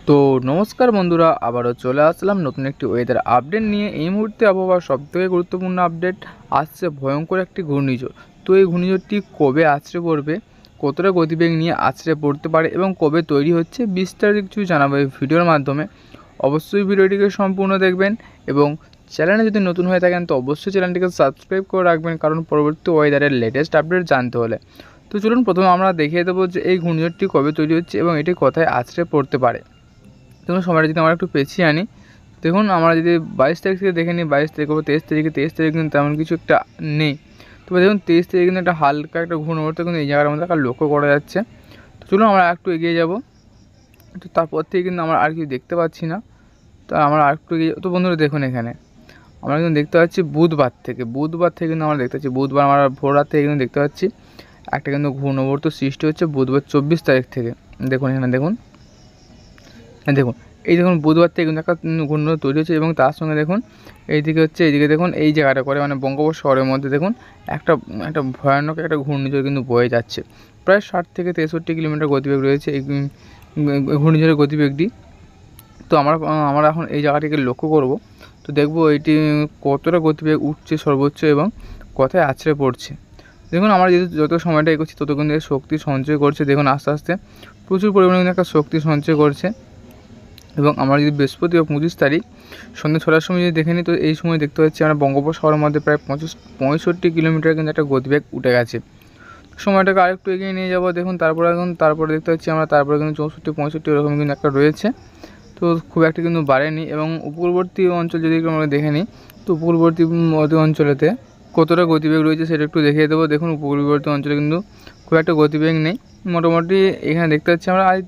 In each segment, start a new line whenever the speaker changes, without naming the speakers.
তো নমস্কার বন্ধুরা, আবারও চলে আসলাম নতুন একটি ওয়েদার আপডেট নিয়ে। এই মুহূর্তে আবহাওয়ার সবথেকে গুরুত্বপূর্ণ আপডেট আসছে ভয়ঙ্কর একটি ঘূর্ণিঝড়। তো এই ঘূর্ণিঝড়টি কবে আছড়ে পড়বে, কতটা গতিবেগ নিয়ে আছড়ে পড়তে পারে এবং কবে তৈরি হচ্ছে, বিস্তারিত কিছু জানাবো এই ভিডিওর মাধ্যমে। অবশ্যই ভিডিওটিকে সম্পূর্ণ দেখবেন এবং চ্যানেলে যদি নতুন হয়ে থাকেন তো অবশ্যই চ্যানেলটিকে সাবস্ক্রাইব করে রাখবেন, কারণ পরবর্তী ওয়েদারের লেটেস্ট আপডেট জানতে হলে। তো চলুন প্রথমে আমরা দেখিয়ে দেবো যে এই ঘূর্ণিঝড়টি কবে তৈরি হচ্ছে এবং এটি কোথায় আছড়ে পড়তে পারে। দেখুন সময়টা যদি আমরা একটু পেছিয়ে আনি, দেখুন আমরা যদি 22 তারিখ থেকে দেখে নিই, 22 তারিখ বা 23 তারিখ কিন্তু তেমন কিছু একটা নেই। তবে দেখুন 23 তারিখে কিন্তু একটা হালকা একটা ঘূর্ণিঝড় কিন্তু এই জায়গার মধ্যে লক্ষ্য করা যাচ্ছে। তো চলুন আমরা একটু এগিয়ে যাব। তো তারপর থেকে কিন্তু আমরা আর কিছু দেখতে পাচ্ছি না। তো আমরা আরেকটু এগিয়ে, তো বন্ধুরা দেখুন এখানে আমরা কিন্তু দেখতে পাচ্ছি বুধবার থেকে কিন্তু আমরা দেখতে পাচ্ছি, বুধবার আমরা ভোর রাত থেকে কিন্তু দেখতে পাচ্ছি একটা কিন্তু ঘূর্ণিঝড় সৃষ্টি হচ্ছে বুধবার 24 তারিখ থেকে। দেখুন এখানে দেখুন, দেখুন এই দেখুন বুধবার থেকে কিন্তু একটা ঘূর্ণিঝড় তৈরি হচ্ছে এবং তার সঙ্গে দেখুন এইদিকে হচ্ছে, এইদিকে দেখুন এই জায়গাটা করে মানে বঙ্গোপসাগরের মধ্যে দেখুন একটা একটা ভয়ানক একটা ঘূর্ণিঝড় কিন্তু বয়ে যাচ্ছে। প্রায় 60 থেকে 63 কিলোমিটার গতিবেগ রয়েছে এই ঘূর্ণিঝড়ের গতিবেগটি। তো আমরা এখন এই জায়গাটিকে লক্ষ্য করব। তো দেখব এটি কতটা গতিবেগ উঠছে সর্বোচ্চ এবং কোথায় আছড়ে পড়ছে। দেখুন আমরা যত সময়টা এগোচ্ছি তত কিন্তু শক্তি সঞ্চয় করছে। দেখুন আস্তে আস্তে প্রচুর পরিমাণে কিন্তু একটা শক্তি সঞ্চয় করছে। এবং আমরা যদি বৃহস্পতিবার 25 তারিখ সন্ধ্যে 6টার সময় যদি দেখে নিই, তো এই সময় দেখতে পাচ্ছি আমরা বঙ্গোপসাগরের মধ্যে প্রায় 65 কিলোমিটার কিন্তু একটা গতিবেগ উঠে গেছে। সময়টাকে আরেকটু এগিয়ে নিয়ে যাব। দেখুন তারপরে দেখতে পাচ্ছি আমরা, তারপরে কিন্তু 64-65 এরকম কিন্তু একটা রয়েছে। তো খুব একটা কিন্তু বাড়েনি। এবং উপকূলবর্তী অঞ্চল যদি আমরা দেখে নিই, তো উপকূলবর্তী অঞ্চলেতে কতটা গতিবেগ রয়েছে সেটা একটু দেখিয়ে দেবো। দেখুন উপকূলবর্তী অঞ্চলে কিন্তু খুব একটা গতিবেগ নেই। মোটামুটি এখানে দেখতে পাচ্ছি আমরা আজ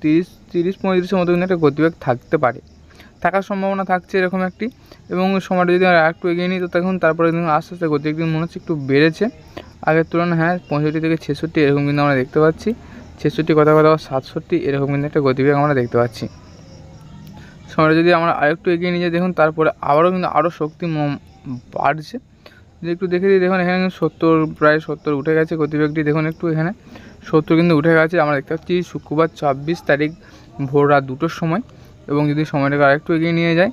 30-35 মতো কিন্তু একটা গতিবেগ থাকতে পারে, থাকার সম্ভাবনা থাকছে এরকম একটি। এবং সময়টা যদি আমরা একটু এগিয়ে নিই, তো তারপরে কিন্তু আস্তে আস্তে গতিবেগ মনে হচ্ছে একটু বেড়েছে আগের তুলনায়। হ্যাঁ 65 থেকে 66 এরকম কিন্তু আমরা দেখতে পাচ্ছি, 66 কথা 67 এরকম কিন্তু একটা গতিবেগ আমরা দেখতে পাচ্ছি। সময়টা যদি আমরা আরেকটু এগিয়ে নিয়ে যাই, দেখুন তারপরে আবারও কিন্তু আরও শক্তি বাড়ছে। যদি একটু দেখে দিই, দেখুন এখানে কিন্তু 70, প্রায় 70 উঠে গেছে গতিবেগটি। দেখুন একটু এখানে 70 কিন্তু উঠে গেছে। আমরা দেখতে পাচ্ছি শুক্রবার 26 তারিখ ভোর রাত 2টোর সময়। এবং যদি সময়টাকে আরেকটু এগিয়ে নিয়ে যায়,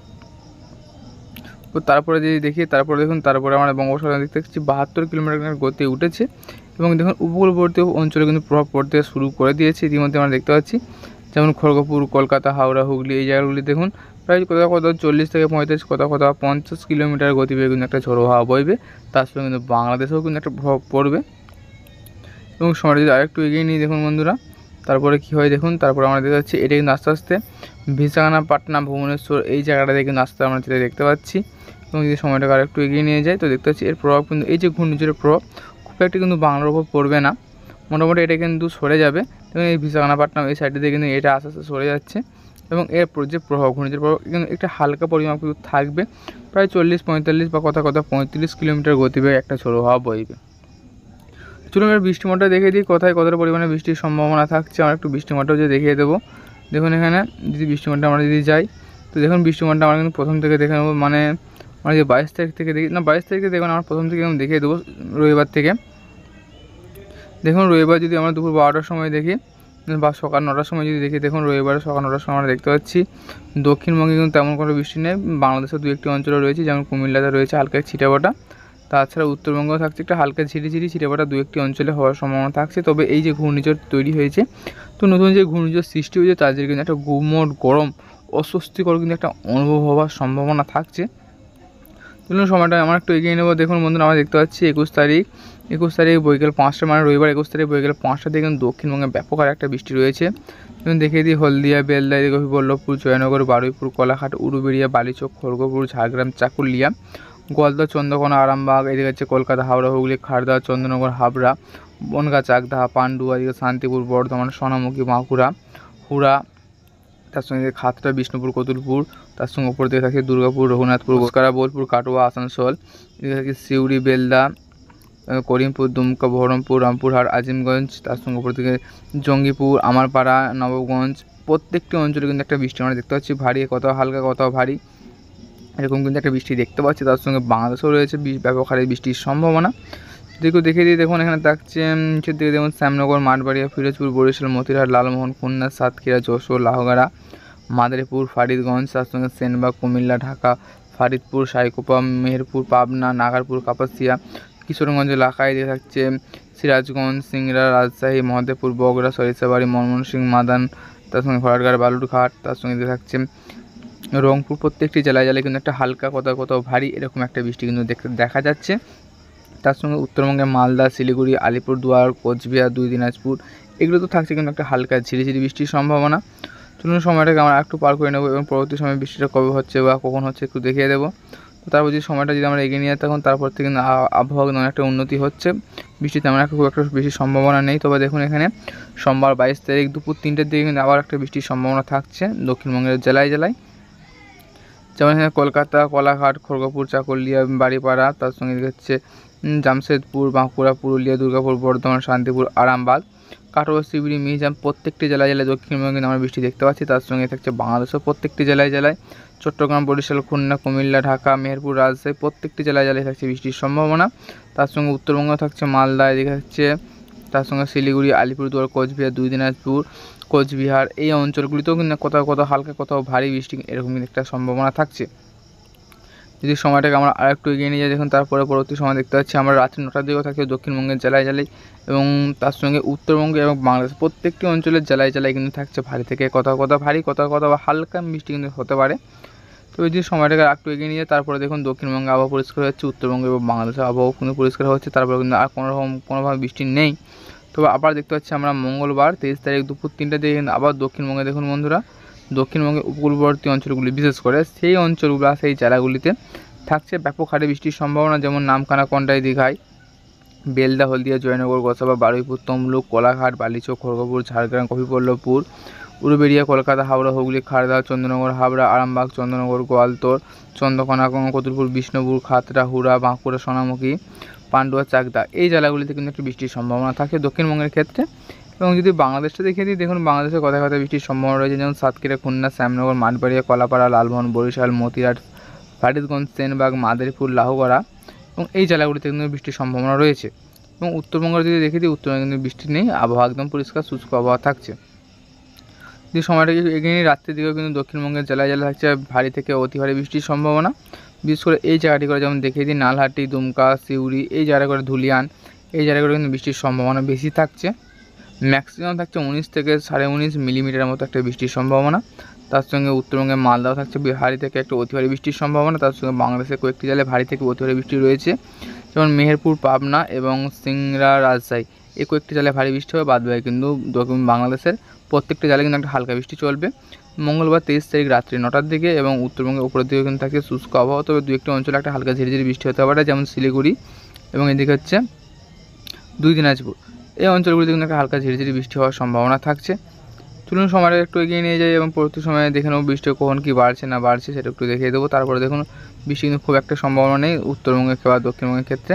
তো তারপরে যদি দেখি, তারপরে দেখুন তারপরে আমরা বঙ্গোপসাগরে দেখতে পাচ্ছি 72 কিলোমিটার গতি উঠেছে। এবং দেখুন উপকূলবর্তী অঞ্চলে কিন্তু প্রভাব পড়তে শুরু করে দিয়েছে ইতিমধ্যে আমরা দেখতে পাচ্ছি। যেমন খড়গপুর, কলকাতা, হাওড়া, হুগলি এই জায়গাগুলি দেখুন প্রায় কোথাও 40 থেকে 45, কোথাও 50 কিলোমিটার গতিবেগে কিন্তু একটা ঝোড়ো হাওয়া বইবে। তার সঙ্গে কিন্তু বাংলাদেশেও কিন্তু একটা প্রভাব পড়বে। এবং সময়টা যদি আরেকটু এগিয়ে নিই, দেখুন বন্ধুরা তারপরে কী হয় দেখুন, তারপরে আমরা দেখতে পাচ্ছি এটা কিন্তু আস্তে আস্তে বিশাখাপত্তনম, ভুবনেশ্বর এই জায়গাটাতে কিন্তু আস্তে আমরা যেটা দেখতে পাচ্ছি। এবং যদি সময়টাকে আরেকটু এগিয়ে নিয়ে যায়, তো দেখতে পাচ্ছি এর প্রভাব কিন্তু, এই যে ঘূর্ণিঝড়ের প্রভাব খুব একটা কিন্তু বাংলার উপর পড়বে না। মোটামুটি এটা কিন্তু সরে যাবে। এবং এই বিশাখাপত্তনম এই সাইডে কিন্তু এটা আস্তে আস্তে সরে যাচ্ছে। এবং এর যে প্রভাব, ঘূর্ণিঝড়ের প্রভাব কিন্তু একটা হালকা পরিমাপ কিন্তু থাকবে, প্রায় 40-45 বা কথা 35 কিলোমিটার গতিবেগে একটা ঝোড়ো হাওয়া বইবে। চলুন এবার বৃষ্টিমাত্রা দেখে দিই, কোথায় কতটা পরিমাণে বৃষ্টির সম্ভাবনা থাকছে। আমরা একটু বৃষ্টিমাত্রাও যে দেখিয়ে দেবো। দেখুন এখানে যদি বৃষ্টিমাত্রা আমরা যদি যাই, তো দেখুন বৃষ্টিমাত্রা আমরা কিন্তু প্রথম থেকে দেখে নেবো। মানে আমরা যে 22 তারিখ থেকে দেখি না, 22 তারিখে দেখুন আমরা প্রথম থেকে দেখিয়ে দেবো রবিবার থেকে। দেখুন রবিবার যদি আমরা দুপুর 12টার সময় দেখি বা সকাল 9টার সময় যদি দেখি, দেখুন রবিবার সকাল 9টার সময় আমরা দেখতে পাচ্ছি দক্ষিণবঙ্গে কিন্তু তেমন কোনো বৃষ্টি নেই। বাংলাদেশের 2-1টি অঞ্চলে রয়েছে, যেমন কুমিল্লাতে রয়েছে হালকা ছিটেফোঁটা। তাছাড়া উত্তরবঙ্গেও থাকছে একটা হালকা ঝিরিঝিরি ছিটেফোঁটা 2-1টি অঞ্চলে হওয়ার সম্ভাবনা থাকছে। তবে এই যে ঘূর্ণিঝড় তৈরি হয়েছে, তো নতুন যে ঘূর্ণিঝড় সৃষ্টি হয়েছে তার জন্য কিন্তু একটা গুমোট গরম অস্বস্তিকর কিন্তু একটা অনুভব হওয়ার সম্ভাবনা থাকছে। চলুন সময়টা আমরা একটু এগিয়ে নেবো। দেখুন বন্ধুরা আমরা দেখতে পাচ্ছি 21 তারিখ বিকেল 5টা, মানে রবিবার 21 তারিখ বিকেল 5টা থেকে কিন্তু দক্ষিণবঙ্গে ব্যাপক আর একটা বৃষ্টি রয়েছে। যেমন দেখিয়ে দিই হলদিয়া, বেলদা, বল্লভপুর, জয়নগর, বারুইপুর, কোলাঘাট, উলুবেড়িয়া, বালিচক, খড়গপুর, ঝাড়গ্রাম, চাকুলিয়া, গোয়ালদা, চন্দ্রকোনা, আরামবাগ, এদিকে হচ্ছে কলকাতা, হাওড়া, হুগলি, খাড়দা, চন্দ্রনগর, হাবড়া, বনগাঁ, চাকদা, পান্ডুয়া, এদিকে শান্তিপুর, বর্ধমান, সোনামুখী, বাঁকুড়া, হুড়া, তার সঙ্গে খাতড়া, বিষ্ণুপুর, কতুলপুর, তার সঙ্গে উপর দিকে থাকে দুর্গাপুর, রঘুনাথপুর, ঘোষকারা, বোলপুর, কাটোয়া, আসানসোল, এদিকে থাকে সিউড়ি, বেলদা, করিমপুর, দুমকা, বহরমপুর, রামপুরহাট, আজিমগঞ্জ, তার সঙ্গে উপর দিকে জঙ্গিপুর, আমারপাড়া, নবাবগঞ্জ, প্রত্যেকটি অঞ্চলে কিন্তু একটা বৃষ্টি আমরা দেখতে পাচ্ছি। ভারী, কোথাও হালকা, কোথাও ভারী, এরকম কিন্তু একটা বৃষ্টি দেখতে পাচ্ছি। তার সঙ্গে বাংলাদেশেও রয়েছে ব্যাপক হারে বৃষ্টির সম্ভাবনা। যদি একটু দেখিয়ে দিই, দেখুন এখানে থাকছে নিচের দিকে দেখুন শ্যামনগর, মাঠবাড়িয়া, ফিরোজপুর, বরিশাল, মতিরহাট, লালমোহন, খুলনা, সাতক্ষীরা, যশোর, লাহগাড়া, মাদারীপুর, ফরিদগঞ্জ, তার সঙ্গে সেনবাগ, কুমিল্লা, ঢাকা, ফরিদপুর, সাইকোপা, মেহেরপুর, পাবনা, নাগারপুর, কাপাসিয়া, কিশোরগঞ্জ, লাখাই, এদিকে থাকছে সিরাজগঞ্জ, সিংড়া, রাজশাহী, মহাদেবপুর, বগুড়া, সরিষাবাড়ি, ময়মনসিংহ, মাদান, তার সঙ্গে ঘোড়ারগাড়, বালুরঘাট, তার সঙ্গে এদিকে থাকছে রংপুর। প্রত্যেকটি জেলায় জেলায় কিন্তু একটা হালকা কোথাও কোথাও ভারী এরকম একটা বৃষ্টি কিন্তু দেখা যাচ্ছে। তার সঙ্গে উত্তরবঙ্গে মালদা, শিলিগুড়ি, আলিপুরদুয়ার, কোচবিহার, দিনাজপুর এগুলো তো থাকছে কিন্তু একটা হালকা ঝিরিঝিরি বৃষ্টির সম্ভাবনা। চলুন সময়টাকে আমরা একটু পার করে নেবো এবং পরবর্তী সময় বৃষ্টিটা কবে হচ্ছে বা কখন হচ্ছে একটু দেখিয়ে দেবো। তো তারপর যদি সময়টা যদি আমরা এগিয়ে নিয়ে থাকুন, তারপর থেকে কিন্তু আবহাওয়া কিন্তু অনেকটা উন্নতি হচ্ছে। বৃষ্টিতে তেমন খুব একটা বেশি সম্ভাবনা নেই। তবে দেখুন এখানে সোমবার 22 তারিখ দুপুর 3টের দিকে কিন্তু আবার একটা বৃষ্টির সম্ভাবনা থাকছে দক্ষিণবঙ্গের জেলায় জেলায়। যেমন এখানে কলকাতা, কোলাঘাট, খড়গপুর, চাকুলিয়া, বাড়িপাড়া, তার সঙ্গে হচ্ছে জামশেদপুর, বাঁকুড়া, পুরুলিয়া, দুর্গাপুর, বর্ধমান, শান্তিপুর, আরামবাগ, কাটোয়া, শিবিরি, মিহিজাম প্রত্যেকটি জেলায় জেলায় দক্ষিণবঙ্গে আমরা বৃষ্টি দেখতে পাচ্ছি। তার সঙ্গে থাকছে বাংলাদেশের প্রত্যেকটি জেলায় জেলায়, চট্টগ্রাম, বরিশাল, খুলনা, কুমিল্লা, ঢাকা, মেহেরপুর, রাজশাহী প্রত্যেকটি জেলায় জেলায় থাকছে বৃষ্টির সম্ভাবনা। তার সঙ্গে উত্তরবঙ্গ থাকছে মালদা, এদিকে থাকছে তার সঙ্গে শিলিগুড়ি, আলিপুরদুয়ার, কোচবিহার, দিনাজপুর, কোচবিহার এই অঞ্চলগুলিতেও কিন্তু কোথাও কোথাও হালকা কোথাও ভারী বৃষ্টি এরকম কিন্তু একটা সম্ভাবনা থাকছে। যদি সময়টাকে আমরা আরেকটু এগিয়ে নিয়ে যাই, দেখুন তারপরে পরবর্তী সময় দেখতে পাচ্ছি আমরা রাত্রি 9টার দিকেও থাকছে দক্ষিণবঙ্গের জেলায় জেলায় এবং তার সঙ্গে উত্তরবঙ্গে এবং বাংলাদেশ প্রত্যেকটি অঞ্চলের জেলায় জেলায় কিন্তু থাকছে ভারী থেকে কোথাও কোথাও ভারী, কোথাও কোথাও হালকা বৃষ্টি কিন্তু হতে পারে। তো যদি সময়টাকে একটু এগিয়ে নিয়ে তারপরে দেখুন দক্ষিণবঙ্গে আবহাওয়া পরিষ্কার হচ্ছে, উত্তরবঙ্গে এবং বাংলাদেশের আবহাওয়া কিন্তু পরিষ্কার হচ্ছে, তারপরে কিন্তু আর কোনোভাবে বৃষ্টি নেই। তবে আবার দেখতে পাচ্ছি আমরা মঙ্গলবার 23 তারিখ দুপুর 3টার দিকে কিন্তু আবার দক্ষিণবঙ্গে দেখুন বন্ধুরা, দক্ষিণবঙ্গে উপকূলবর্তী অঞ্চলগুলি বিশেষ করে সেই অঞ্চলগুলো সেই জেলাগুলিতে থাকছে ব্যাপক হারে বৃষ্টির সম্ভাবনা। যেমন নামখানা, কন্টাই, দীঘায়, বেলদা, হলদিয়া, জয়নগর, গোসাবা, বারুইপুর, তমলুক, কোলাঘাট, বালিচক, খড়গপুর, ঝাড়গ্রাম, কপিপল্লভপুর, উলুবেড়িয়া, কলকাতা, হাওড়া, হুগলি, খাড়দা, চন্দ্রনগর, হাবড়া, আরামবাগ, চন্দ্রনগর, গোয়ালতোড়, চন্দ্রকোনা, কতুলপুর, বিষ্ণুপুর, খাতড়া, হুড়া, বাঁকুড়া, সোনামুখী, পান্ডুয়া, চাকদা এই জেলাগুলিতে কিন্তু একটু বৃষ্টির সম্ভাবনা থাকে দক্ষিণবঙ্গের ক্ষেত্রে। এবং যদি বাংলাদেশটা দেখিয়ে দিই, দেখুন বাংলাদেশের কথায় কথায় বৃষ্টির সম্ভাবনা রয়েছে। যেমন সাতক্ষীরা, খুলনা, শ্যামনগর, মাঠবাড়িয়া, কলাপাড়া, লালমোহন, বরিশাল, মতিরাট, ফরিদগঞ্জ, সেনবাগ, মাদারীপুর, লাহগড়া এবং এই জেলাগুলিতে কিন্তু বৃষ্টির সম্ভাবনা রয়েছে। এবং উত্তরবঙ্গের যদি দেখে দিই, উত্তরবঙ্গে কিন্তু বৃষ্টি নেই, আবহাওয়া একদম পরিষ্কার শুষ্ক আবহাওয়া থাকছে। যদি সময়টা এগিয়ে নিই, রাত্রের দিকেও কিন্তু দক্ষিণবঙ্গের জেলায় জেলায় থাকছে ভারী থেকে অতি ভারী বৃষ্টির সম্ভাবনা। বিশেষ করে এই জায়গাটি করে যেমন দেখিয়ে দিই, নালহাটি, দুমকা, সিউড়ি এই জায়গা করে, ধুলিয়ান এই জায়গা করে কিন্তু বৃষ্টির সম্ভাবনা বেশি থাকছে। ম্যাক্সিমাম থাকছে 19 থেকে 19.5 মিলিমিটারের মতো একটা বৃষ্টির সম্ভাবনা। তার সঙ্গে উত্তরবঙ্গে মালদাও থাকছে ভারী থেকে একটা অতি ভারী বৃষ্টির সম্ভাবনা। তার সঙ্গে বাংলাদেশের কয়েকটি জেলায় ভারী থেকে অতি ভারী বৃষ্টি রয়েছে, যেমন মেহেরপুর, পাবনা এবং সিংড়া, রাজশাহী এই কয়েকটি জেলায় ভারী বৃষ্টি হবে। বাদবাকি কিন্তু বাংলাদেশের প্রত্যেকটি জেলায় কিন্তু একটা হালকা বৃষ্টি চলবে। মঙ্গলবার 23 তারিখ রাত্রি 9টার দিকে এবং উত্তরবঙ্গের উপরের দিকে কিন্তু থাকছে শুষ্ক আবহাওয়া, তবে দু একটি অঞ্চলে একটা হালকা ঝিরিঝিরি বৃষ্টি হতে পারে, যেমন শিলিগুড়ি এবং এদিকে হচ্ছে দিনাজপুর এই অঞ্চলগুলিতে কিন্তু একটা হালকা ঝিরিঝিরি বৃষ্টি হওয়ার সম্ভাবনা থাকছে। চলুন সময়টা একটু এগিয়ে নিয়ে যাই এবং পরবর্তী সময়ে দেখে নেব বৃষ্টি কখন কী বাড়ছে না বাড়ছে সেটা একটু দেখিয়ে দেবো। তারপরে দেখুন বৃষ্টি কিন্তু খুব একটা সম্ভাবনা নেই উত্তরবঙ্গে বা দক্ষিণবঙ্গের ক্ষেত্রে।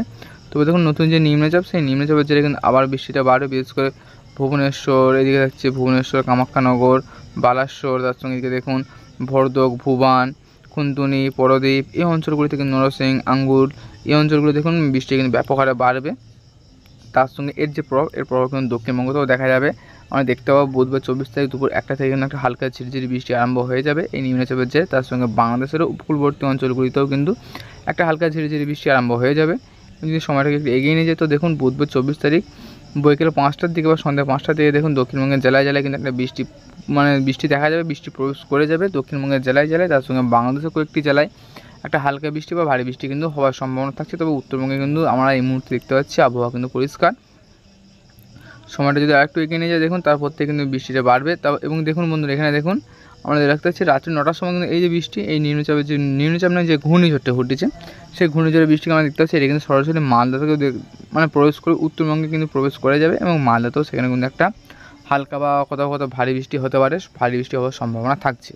তবে দেখুন নতুন যে নিম্নচাপ, সেই নিম্নচাপের জেরে কিন্তু আবার বৃষ্টিটা বাড়বে, বিশেষ করে ভুবনেশ্বর, এদিকে থাকছে ভুবনেশ্বর, কামাখ্যানগর, বালাসোর, তার সঙ্গে এদিকে দেখুন ভরদক, ভুবান, খুনতুনি, পরদ্বীপ এই অঞ্চলগুলি থেকে নরসিং, আঙ্গুর এই অঞ্চলগুলো দেখুন বৃষ্টি কিন্তু ব্যাপক হারে বাড়বে। তার সঙ্গে এর যে প্রভাব, এর প্রভাব কিন্তু দক্ষিণবঙ্গতেও দেখা যাবে। আমরা দেখতে পাবো বুধবার 24 তারিখ দুপুর 1টা থেকে কিন্তু একটা হালকা ঝিরিঝিরি বৃষ্টি আরম্ভ হয়ে যাবে এই নিম্নচাপের জেরে। তার সঙ্গে বাংলাদেশেরও উপকূলবর্তী অঞ্চলগুলিতেও কিন্তু একটা হালকা ঝিরিঝিরি বৃষ্টি আরম্ভ হয়ে যাবে। যদি সময়টাকে একটু এগিয়ে নিয়ে যায়, তো দেখুন বুধবার 24 তারিখ বিকেল 5টার দিকে বা সন্ধ্যা 5টার দিকে দেখুন দক্ষিণবঙ্গের জেলায় জেলায় কিন্তু একটা বৃষ্টি দেখা যাবে, বৃষ্টি প্রবেশ করে যাবে দক্ষিণবঙ্গের জেলায় জেলায়। তার সঙ্গে বাংলাদেশের কয়েকটি জেলায় একটা হালকা বৃষ্টি বা ভারী বৃষ্টি কিন্তু হওয়ার সম্ভাবনা থাকছে। তবে উত্তরবঙ্গে কিন্তু আমরা এই মুহূর্তে দেখতে পাচ্ছি আবহাওয়া কিন্তু পরিষ্কার। সময়টা যদি আরেকটু এগিয়ে নিয়ে যায়, দেখুন তারপর থেকে কিন্তু বৃষ্টিটা বাড়বে। এবং দেখুন বন্ধুরা, এখানে দেখুন আমরা দেখতে পাচ্ছি রাত্রি 9টার সময় কিন্তু এই যে বৃষ্টি, এই নিম্নচাপ নয় যে ঘূর্ণিঝড়টা ঘটেছে, সেই ঘূর্ণিঝড়ের বৃষ্টিকে আমরা দেখতে পাচ্ছি এটা কিন্তু সরাসরি মালদা থেকে প্রবেশ করে উত্তরবঙ্গে কিন্তু প্রবেশ করে যাবে এবং মালদাতেও সেখানে কিন্তু একটা হালকা বা কোথাও কোথাও ভারী বৃষ্টি হতে পারে, ভারী বৃষ্টি হওয়ার সম্ভাবনা থাকছে।